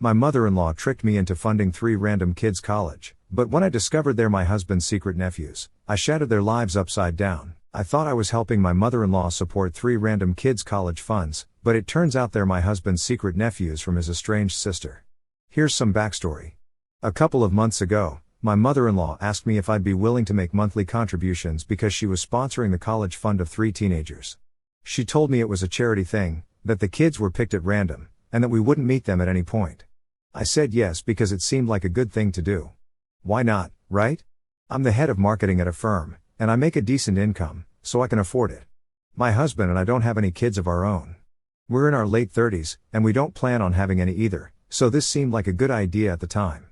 My mother-in-law tricked me into funding 3 random kids' college, but when I discovered they're my husband's secret nephews, I shattered their lives upside down. I thought I was helping my mother-in-law support 3 random kids' college funds, but it turns out they're my husband's secret nephews from his estranged sister. Here's some backstory. A couple of months ago, my mother-in-law asked me if I'd be willing to make monthly contributions because she was sponsoring the college fund of 3 teenagers. She told me it was a charity thing, that the kids were picked at random, and that we wouldn't meet them at any point. I said yes because it seemed like a good thing to do. Why not, right? I'm the head of marketing at a firm, and I make a decent income, so I can afford it. My husband and I don't have any kids of our own. We're in our late 30s, and we don't plan on having any either, so this seemed like a good idea at the time.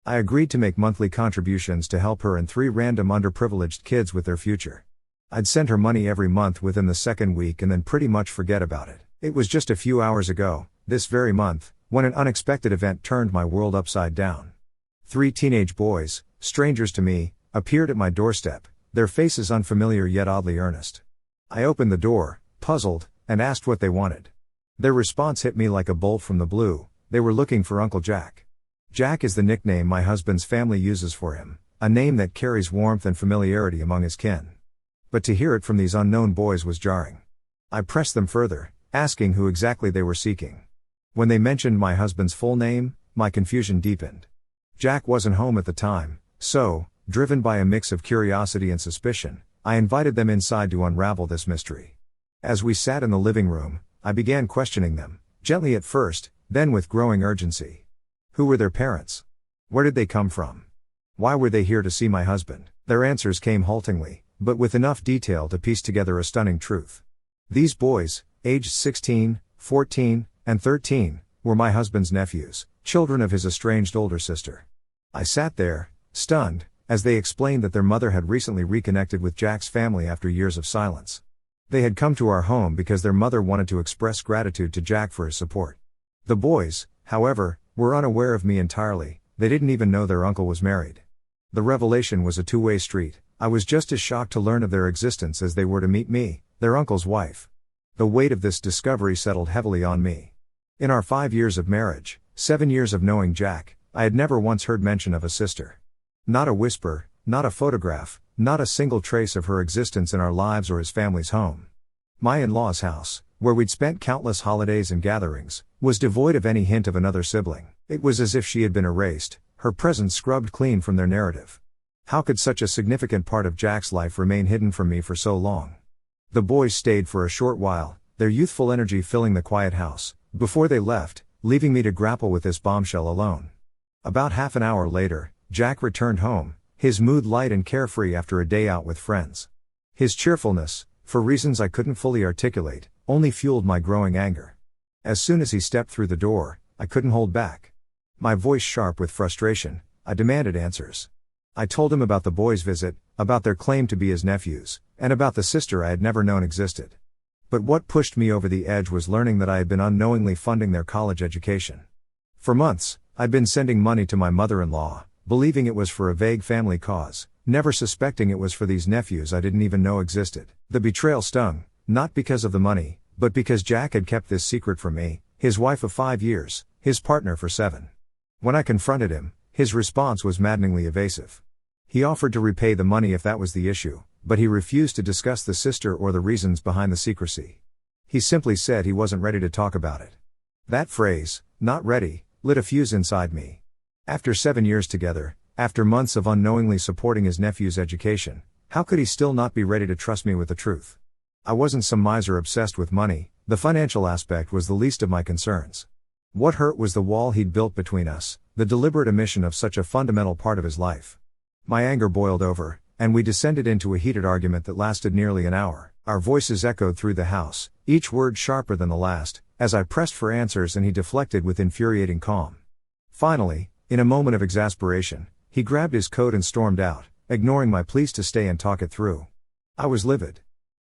I agreed to make monthly contributions to help her and 3 random underprivileged kids with their future. I'd send her money every month within the second week and then pretty much forget about it. It was just a few hours ago, this very month, when an unexpected event turned my world upside down. 3 teenage boys, strangers to me, appeared at my doorstep, their faces unfamiliar yet oddly earnest. I opened the door, puzzled, and asked what they wanted. Their response hit me like a bolt from the blue. They were looking for Uncle Jack. Jack is the nickname my husband's family uses for him, a name that carries warmth and familiarity among his kin. But to hear it from these unknown boys was jarring. I pressed them further, asking who exactly they were seeking. When they mentioned my husband's full name, my confusion deepened. Jack wasn't home at the time, so, driven by a mix of curiosity and suspicion, I invited them inside to unravel this mystery. As we sat in the living room, I began questioning them, gently at first, then with growing urgency. Who were their parents? Where did they come from? Why were they here to see my husband? Their answers came haltingly, but with enough detail to piece together a stunning truth. These boys, aged 16, 14, and 13, were my husband's nephews, children of his estranged older sister. I sat there, stunned, as they explained that their mother had recently reconnected with Jack's family after years of silence. They had come to our home because their mother wanted to express gratitude to Jack for his support. The boys, however, were unaware of me entirely. They didn't even know their uncle was married. The revelation was a two-way street. I was just as shocked to learn of their existence as they were to meet me, their uncle's wife. The weight of this discovery settled heavily on me. In our 5 years of marriage, 7 years of knowing Jack, I had never once heard mention of a sister. Not a whisper, not a photograph, not a single trace of her existence in our lives or his family's home. My in-laws' house, where we'd spent countless holidays and gatherings, was devoid of any hint of another sibling. It was as if she had been erased, her presence scrubbed clean from their narrative. How could such a significant part of Jack's life remain hidden from me for so long? The boys stayed for a short while, their youthful energy filling the quiet house, before they left, leaving me to grapple with this bombshell alone. About half an hour later, Jack returned home, his mood light and carefree after a day out with friends. His cheerfulness, for reasons I couldn't fully articulate, only fueled my growing anger. As soon as he stepped through the door, I couldn't hold back. My voice sharp with frustration, I demanded answers. I told him about the boys' visit, about their claim to be his nephews, and about the sister I had never known existed. But what pushed me over the edge was learning that I had been unknowingly funding their college education. For months, I'd been sending money to my mother-in-law, believing it was for a vague family cause, never suspecting it was for these nephews I didn't even know existed. The betrayal stung, not because of the money, but because Jack had kept this secret from me, his wife of 5 years, his partner for 7. When I confronted him, his response was maddeningly evasive. He offered to repay the money if that was the issue, but he refused to discuss the sister or the reasons behind the secrecy. He simply said he wasn't ready to talk about it. That phrase, "not ready," lit a fuse inside me. After 7 years together, after months of unknowingly supporting his nephew's education, how could he still not be ready to trust me with the truth? I wasn't some miser obsessed with money, the financial aspect was the least of my concerns. What hurt was the wall he'd built between us, the deliberate omission of such a fundamental part of his life. My anger boiled over, and we descended into a heated argument that lasted nearly an hour. Our voices echoed through the house, each word sharper than the last, as I pressed for answers and he deflected with infuriating calm. Finally, in a moment of exasperation, he grabbed his coat and stormed out, ignoring my pleas to stay and talk it through. I was livid.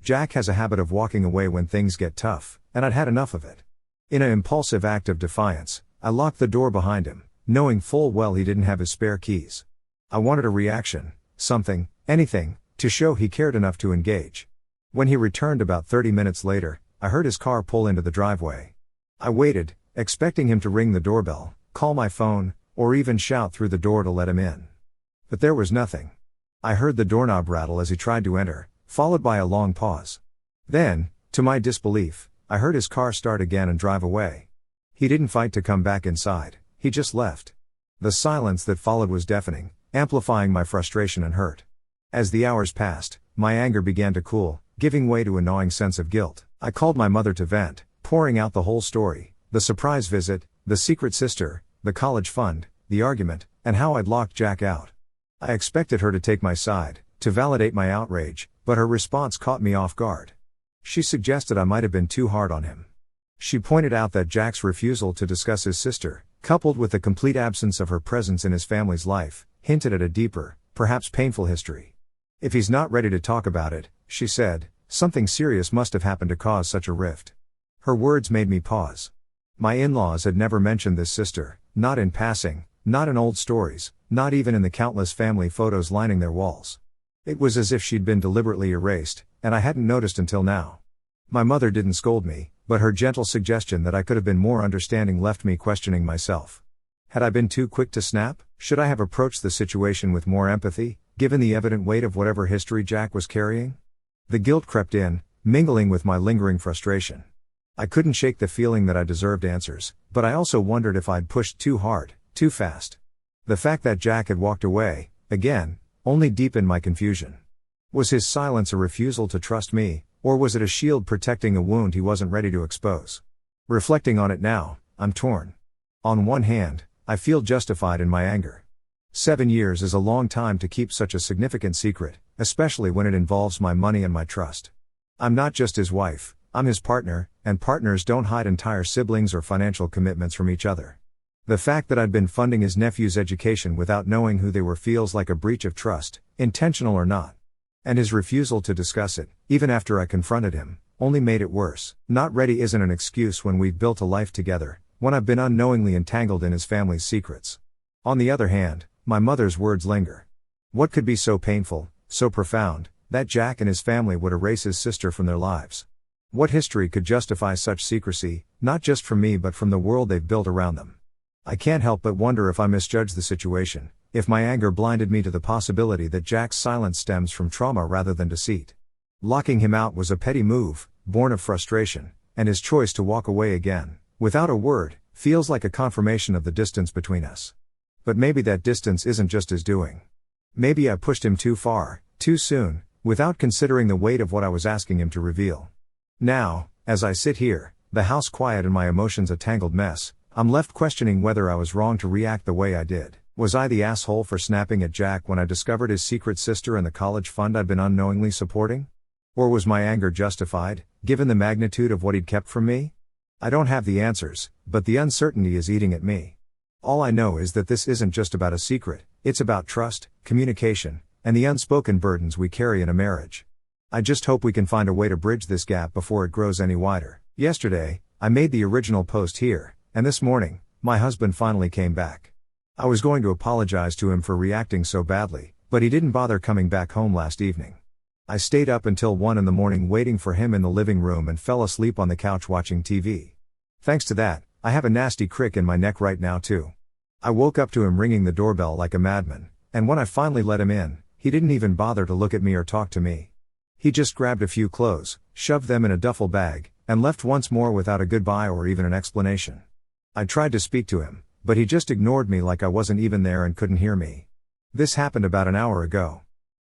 Jack has a habit of walking away when things get tough, and I'd had enough of it. In an impulsive act of defiance, I locked the door behind him, knowing full well he didn't have his spare keys. I wanted a reaction, something, anything, to show he cared enough to engage. When he returned about 30 minutes later, I heard his car pull into the driveway. I waited, expecting him to ring the doorbell, call my phone, or even shout through the door to let him in. But there was nothing. I heard the doorknob rattle as he tried to enter, followed by a long pause. Then, to my disbelief, I heard his car start again and drive away. He didn't fight to come back inside, he just left. The silence that followed was deafening, amplifying my frustration and hurt. As the hours passed, my anger began to cool, giving way to a gnawing sense of guilt. I called my mother to vent, pouring out the whole story, the surprise visit, the secret sister, the college fund, the argument, and how I'd locked Jack out. I expected her to take my side, to validate my outrage, but her response caught me off guard. She suggested I might have been too hard on him. She pointed out that Jack's refusal to discuss his sister, coupled with the complete absence of her presence in his family's life, hinted at a deeper, perhaps painful history. If he's not ready to talk about it, she said, something serious must have happened to cause such a rift. Her words made me pause. My in-laws had never mentioned this sister, not in passing, not in old stories, not even in the countless family photos lining their walls. It was as if she'd been deliberately erased, and I hadn't noticed until now. My mother didn't scold me, but her gentle suggestion that I could have been more understanding left me questioning myself. Had I been too quick to snap? Should I have approached the situation with more empathy, given the evident weight of whatever history Jack was carrying? The guilt crept in, mingling with my lingering frustration. I couldn't shake the feeling that I deserved answers, but I also wondered if I'd pushed too hard, too fast. The fact that Jack had walked away, again, only deepened my confusion. Was his silence a refusal to trust me, or was it a shield protecting a wound he wasn't ready to expose? Reflecting on it now, I'm torn. On one hand, I feel justified in my anger. 7 years is a long time to keep such a significant secret, especially when it involves my money and my trust. I'm not just his wife, I'm his partner, and partners don't hide entire siblings or financial commitments from each other. The fact that I'd been funding his nephew's education without knowing who they were feels like a breach of trust, intentional or not. And his refusal to discuss it, even after I confronted him, only made it worse. Not ready isn't an excuse when we've built a life together, when I've been unknowingly entangled in his family's secrets. On the other hand, my mother's words linger. What could be so painful, so profound, that Jack and his family would erase his sister from their lives? What history could justify such secrecy, not just from me but from the world they've built around them? I can't help but wonder if I misjudged the situation, if my anger blinded me to the possibility that Jack's silence stems from trauma rather than deceit. Locking him out was a petty move, born of frustration, and his choice to walk away again, without a word, feels like a confirmation of the distance between us. But maybe that distance isn't just his doing. Maybe I pushed him too far, too soon, without considering the weight of what I was asking him to reveal. Now, as I sit here, the house quiet and my emotions a tangled mess, I'm left questioning whether I was wrong to react the way I did. Was I the asshole for snapping at Jack when I discovered his secret sister and the college fund I'd been unknowingly supporting? Or was my anger justified, given the magnitude of what he'd kept from me? I don't have the answers, but the uncertainty is eating at me. All I know is that this isn't just about a secret, it's about trust, communication, and the unspoken burdens we carry in a marriage. I just hope we can find a way to bridge this gap before it grows any wider. Yesterday, I made the original post here, and this morning, my husband finally came back. I was going to apologize to him for reacting so badly, but he didn't bother coming back home last evening. I stayed up until 1 a.m. waiting for him in the living room and fell asleep on the couch watching TV. Thanks to that, I have a nasty crick in my neck right now too. I woke up to him ringing the doorbell like a madman, and when I finally let him in, he didn't even bother to look at me or talk to me. He just grabbed a few clothes, shoved them in a duffel bag, and left once more without a goodbye or even an explanation. I tried to speak to him, but he just ignored me like I wasn't even there and couldn't hear me. This happened about an hour ago.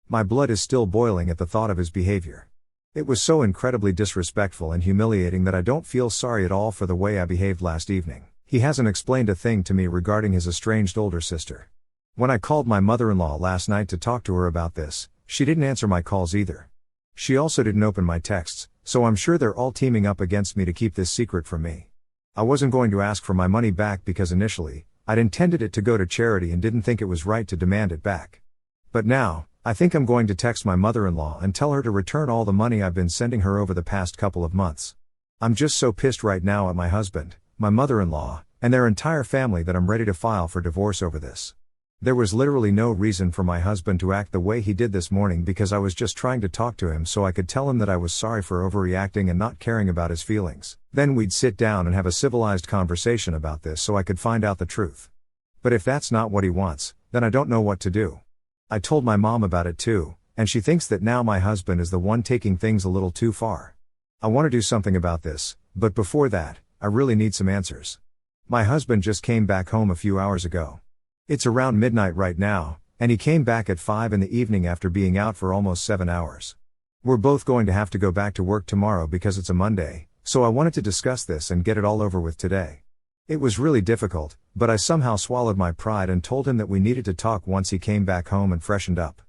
My blood is still boiling at the thought of his behavior. It was so incredibly disrespectful and humiliating that I don't feel sorry at all for the way I behaved last evening. He hasn't explained a thing to me regarding his estranged older sister. When I called my mother-in-law last night to talk to her about this, she didn't answer my calls either. She also didn't open my texts, so I'm sure they're all teaming up against me to keep this secret from me. I wasn't going to ask for my money back because initially, I'd intended it to go to charity and didn't think it was right to demand it back. But now, I think I'm going to text my mother-in-law and tell her to return all the money I've been sending her over the past couple of months. I'm just so pissed right now at my husband, my mother-in-law, and their entire family that I'm ready to file for divorce over this. There was literally no reason for my husband to act the way he did this morning because I was just trying to talk to him so I could tell him that I was sorry for overreacting and not caring about his feelings. Then we'd sit down and have a civilized conversation about this so I could find out the truth. But if that's not what he wants, then I don't know what to do. I told my mom about it too, and she thinks that now my husband is the one taking things a little too far. I want to do something about this, but before that, I really need some answers. My husband just came back home a few hours ago. It's around midnight right now, and he came back at 5 in the evening after being out for almost 7 hours. We're both going to have to go back to work tomorrow because it's a Monday, so I wanted to discuss this and get it all over with today. It was really difficult, but I somehow swallowed my pride and told him that we needed to talk once he came back home and freshened up.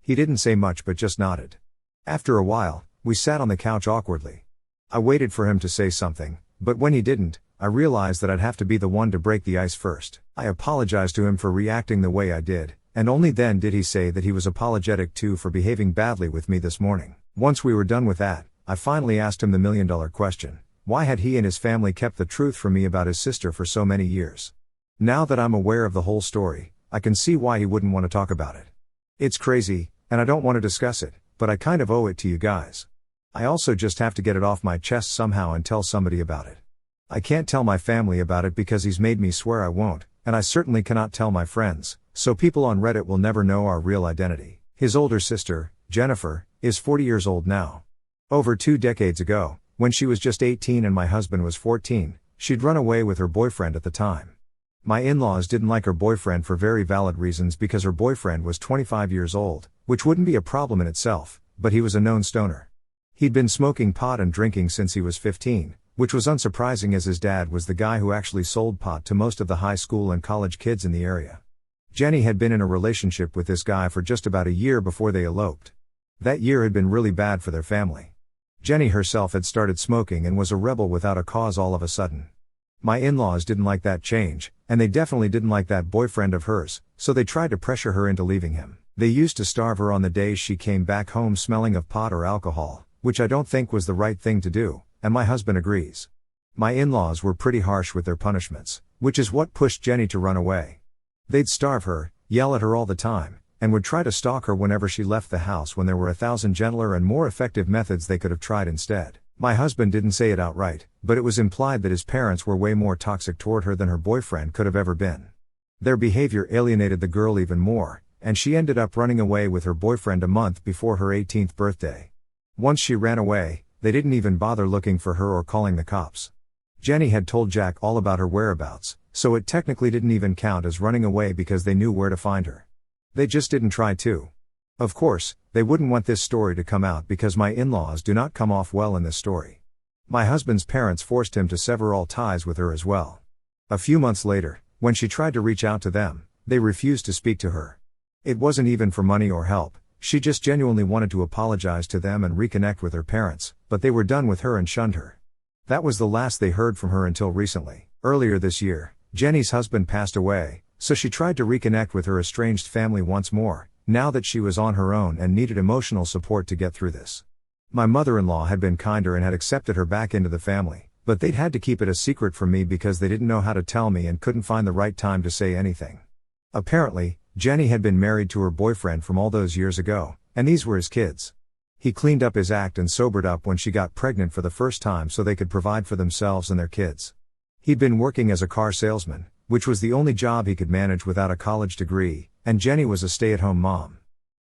He didn't say much but just nodded. After a while, we sat on the couch awkwardly. I waited for him to say something, but when he didn't, I realized that I'd have to be the one to break the ice first. I apologized to him for reacting the way I did, and only then did he say that he was apologetic too for behaving badly with me this morning. Once we were done with that, I finally asked him the million-dollar question. Why had he and his family kept the truth from me about his sister for so many years? Now that I'm aware of the whole story, I can see why he wouldn't want to talk about it. It's crazy, and I don't want to discuss it, but I kind of owe it to you guys. I also just have to get it off my chest somehow and tell somebody about it. I can't tell my family about it because he's made me swear I won't, and I certainly cannot tell my friends, so people on Reddit will never know our real identity. His older sister, Jennifer, is 40 years old now. Over 2 decades ago, when she was just 18 and my husband was 14, she'd run away with her boyfriend at the time. My in-laws didn't like her boyfriend for very valid reasons because her boyfriend was 25 years old, which wouldn't be a problem in itself, but he was a known stoner. He'd been smoking pot and drinking since he was 15, which was unsurprising as his dad was the guy who actually sold pot to most of the high school and college kids in the area. Jenny had been in a relationship with this guy for just about a year before they eloped. That year had been really bad for their family. Jenny herself had started smoking and was a rebel without a cause all of a sudden. My in-laws didn't like that change, and they definitely didn't like that boyfriend of hers, so they tried to pressure her into leaving him. They used to starve her on the days she came back home smelling of pot or alcohol, which I don't think was the right thing to do, and my husband agrees. My in-laws were pretty harsh with their punishments, which is what pushed Jenny to run away. They'd starve her, yell at her all the time, and would try to stalk her whenever she left the house when there were 1,000 gentler and more effective methods they could have tried instead. My husband didn't say it outright, but it was implied that his parents were way more toxic toward her than her boyfriend could have ever been. Their behavior alienated the girl even more, and she ended up running away with her boyfriend a month before her 18th birthday. Once she ran away, they didn't even bother looking for her or calling the cops. Jenny had told Jack all about her whereabouts, so it technically didn't even count as running away because they knew where to find her. They just didn't try to. Of course, they wouldn't want this story to come out because my in-laws do not come off well in this story. My husband's parents forced him to sever all ties with her as well. A few months later, when she tried to reach out to them, they refused to speak to her. It wasn't even for money or help, she just genuinely wanted to apologize to them and reconnect with her parents, but they were done with her and shunned her. That was the last they heard from her until recently. Earlier this year, Jenny's husband passed away, so she tried to reconnect with her estranged family once more, now that she was on her own and needed emotional support to get through this. My mother-in-law had been kinder and had accepted her back into the family, but they'd had to keep it a secret from me because they didn't know how to tell me and couldn't find the right time to say anything. Apparently, Jenny had been married to her boyfriend from all those years ago, and these were his kids. He cleaned up his act and sobered up when she got pregnant for the first time so they could provide for themselves and their kids. He'd been working as a car salesman, which was the only job he could manage without a college degree, and Jenny was a stay-at-home mom.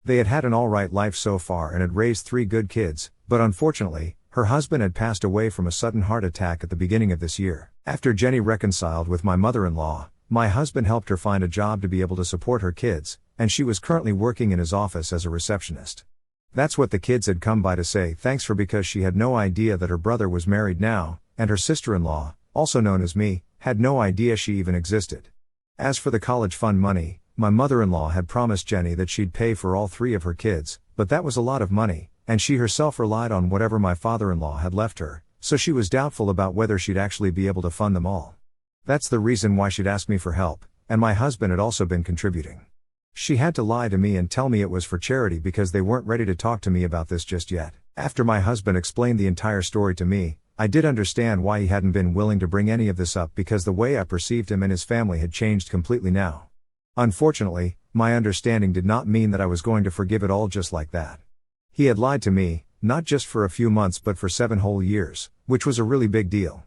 They had had an all-right life so far and had raised 3 good kids, but unfortunately, her husband had passed away from a sudden heart attack at the beginning of this year. After Jenny reconciled with my mother-in-law, my husband helped her find a job to be able to support her kids, and she was currently working in his office as a receptionist. That's what the kids had come by to say thanks for because she had no idea that her brother was married now, and her sister-in-law, also known as me, had no idea she even existed. As for the college fund money, my mother-in-law had promised Jenny that she'd pay for all 3 of her kids, but that was a lot of money, and she herself relied on whatever my father-in-law had left her, so she was doubtful about whether she'd actually be able to fund them all. That's the reason why she'd asked me for help, and my husband had also been contributing. She had to lie to me and tell me it was for charity because they weren't ready to talk to me about this just yet. After my husband explained the entire story to me, I did understand why he hadn't been willing to bring any of this up because the way I perceived him and his family had changed completely now. Unfortunately, my understanding did not mean that I was going to forgive it all just like that. He had lied to me, not just for a few months but for 7 whole years, which was a really big deal.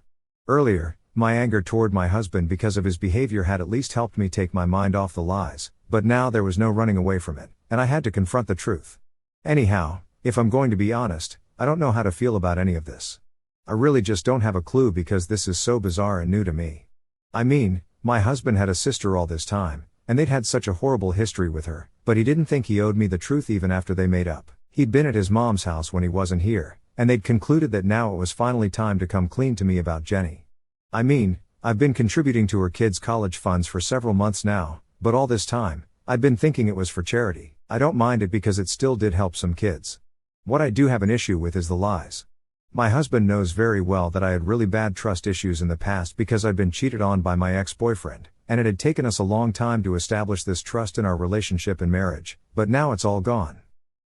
Earlier, my anger toward my husband because of his behavior had at least helped me take my mind off the lies, but now there was no running away from it, and I had to confront the truth. Anyhow, if I'm going to be honest, I don't know how to feel about any of this. I really just don't have a clue because this is so bizarre and new to me. I mean, my husband had a sister all this time, and they'd had such a horrible history with her, but he didn't think he owed me the truth even after they made up. He'd been at his mom's house when he wasn't here, and they'd concluded that now it was finally time to come clean to me about Jenny. I mean, I've been contributing to her kids' college funds for several months now, but all this time, I'd been thinking it was for charity. I don't mind it because it still did help some kids. What I do have an issue with is the lies. My husband knows very well that I had really bad trust issues in the past because I'd been cheated on by my ex-boyfriend, and it had taken us a long time to establish this trust in our relationship and marriage, but now it's all gone.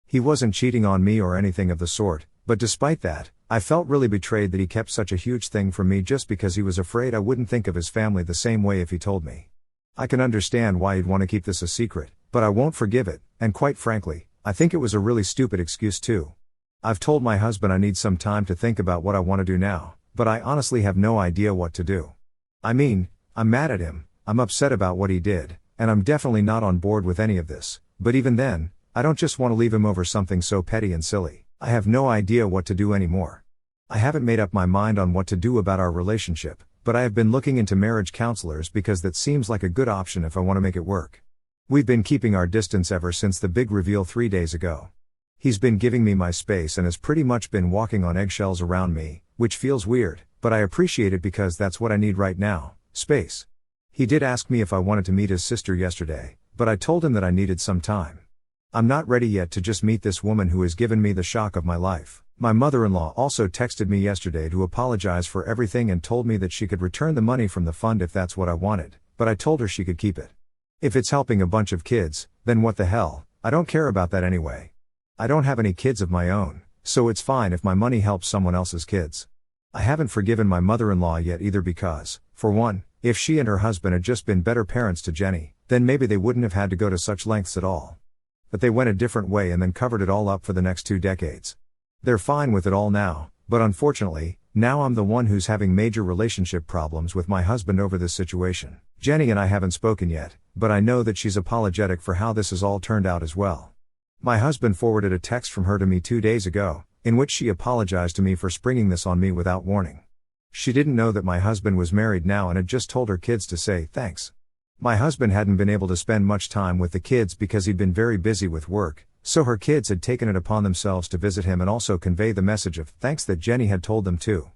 He wasn't cheating on me or anything of the sort, but despite that, I felt really betrayed that he kept such a huge thing from me just because he was afraid I wouldn't think of his family the same way if he told me. I can understand why he'd want to keep this a secret, but I won't forgive it, and quite frankly, I think it was a really stupid excuse too. I've told my husband I need some time to think about what I want to do now, but I honestly have no idea what to do. I mean, I'm mad at him, I'm upset about what he did, and I'm definitely not on board with any of this, but even then, I don't just want to leave him over something so petty and silly. I have no idea what to do anymore. I haven't made up my mind on what to do about our relationship, but I have been looking into marriage counselors because that seems like a good option if I want to make it work. We've been keeping our distance ever since the big reveal 3 days ago. He's been giving me my space and has pretty much been walking on eggshells around me, which feels weird, but I appreciate it because that's what I need right now, space. He did ask me if I wanted to meet his sister yesterday, but I told him that I needed some time. I'm not ready yet to just meet this woman who has given me the shock of my life. My mother-in-law also texted me yesterday to apologize for everything and told me that she could return the money from the fund if that's what I wanted, but I told her she could keep it. If it's helping a bunch of kids, then what the hell, I don't care about that anyway. I don't have any kids of my own, so it's fine if my money helps someone else's kids. I haven't forgiven my mother-in-law yet either because, for one, if she and her husband had just been better parents to Jenny, then maybe they wouldn't have had to go to such lengths at all. But they went a different way and then covered it all up for the next 2 decades. They're fine with it all now, but unfortunately, now I'm the one who's having major relationship problems with my husband over this situation. Jenny and I haven't spoken yet, but I know that she's apologetic for how this has all turned out as well. My husband forwarded a text from her to me 2 days ago, in which she apologized to me for springing this on me without warning. She didn't know that my husband was married now and had just told her kids to say thanks. My husband hadn't been able to spend much time with the kids because he'd been very busy with work, so her kids had taken it upon themselves to visit him and also convey the message of thanks that Jenny had told them too.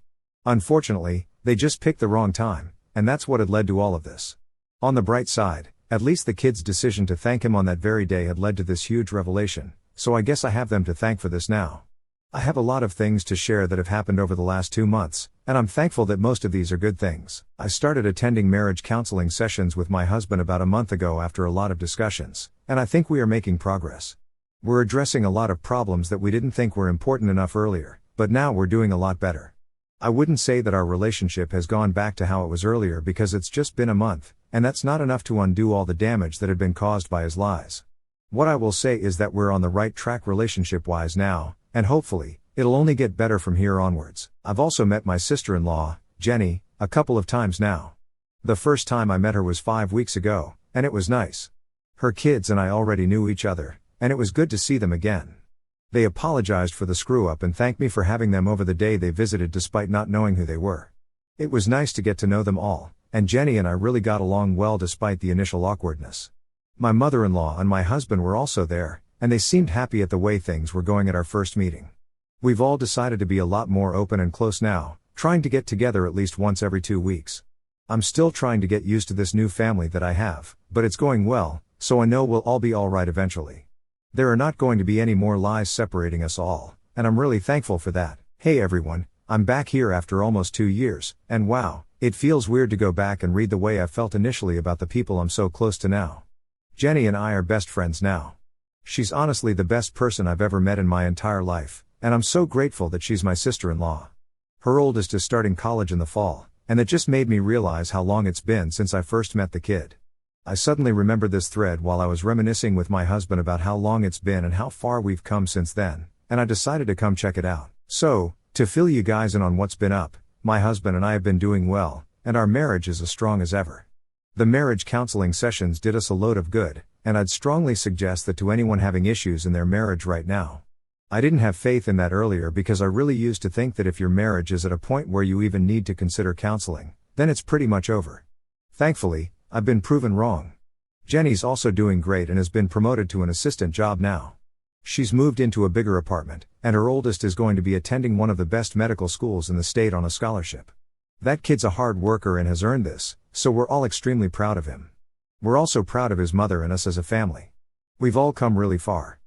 Unfortunately, they just picked the wrong time, and that's what had led to all of this. On the bright side, at least the kids' decision to thank him on that very day had led to this huge revelation, so I guess I have them to thank for this now. I have a lot of things to share that have happened over the last 2 months, and I'm thankful that most of these are good things. I started attending marriage counseling sessions with my husband about a month ago after a lot of discussions, and I think we are making progress. We're addressing a lot of problems that we didn't think were important enough earlier, but now we're doing a lot better. I wouldn't say that our relationship has gone back to how it was earlier because it's just been a month, and that's not enough to undo all the damage that had been caused by his lies. What I will say is that we're on the right track relationship-wise now, and hopefully, it'll only get better from here onwards. I've also met my sister-in-law, Jenny, a couple of times now. The first time I met her was 5 weeks ago, and it was nice. Her kids and I already knew each other, and it was good to see them again. They apologized for the screw-up and thanked me for having them over the day they visited despite not knowing who they were. It was nice to get to know them all, and Jenny and I really got along well despite the initial awkwardness. My mother-in-law and my husband were also there, and they seemed happy at the way things were going at our first meeting. We've all decided to be a lot more open and close now, trying to get together at least once every 2 weeks. I'm still trying to get used to this new family that I have, but it's going well, so I know we'll all be alright eventually. There are not going to be any more lies separating us all, and I'm really thankful for that. Hey everyone, I'm back here after almost 2 years, and wow, it feels weird to go back and read the way I felt initially about the people I'm so close to now. Jenny and I are best friends now. She's honestly the best person I've ever met in my entire life, and I'm so grateful that she's my sister-in-law. Her oldest is starting college in the fall, and it just made me realize how long it's been since I first met the kid. I suddenly remembered this thread while I was reminiscing with my husband about how long it's been and how far we've come since then, and I decided to come check it out. So, to fill you guys in on what's been up, my husband and I have been doing well, and our marriage is as strong as ever. The marriage counseling sessions did us a load of good, and I'd strongly suggest that to anyone having issues in their marriage right now. I didn't have faith in that earlier because I really used to think that if your marriage is at a point where you even need to consider counseling, then it's pretty much over. Thankfully, I've been proven wrong. Jenny's also doing great and has been promoted to an assistant job now. She's moved into a bigger apartment, and her oldest is going to be attending one of the best medical schools in the state on a scholarship. That kid's a hard worker and has earned this, so we're all extremely proud of him. We're also proud of his mother and us as a family. We've all come really far.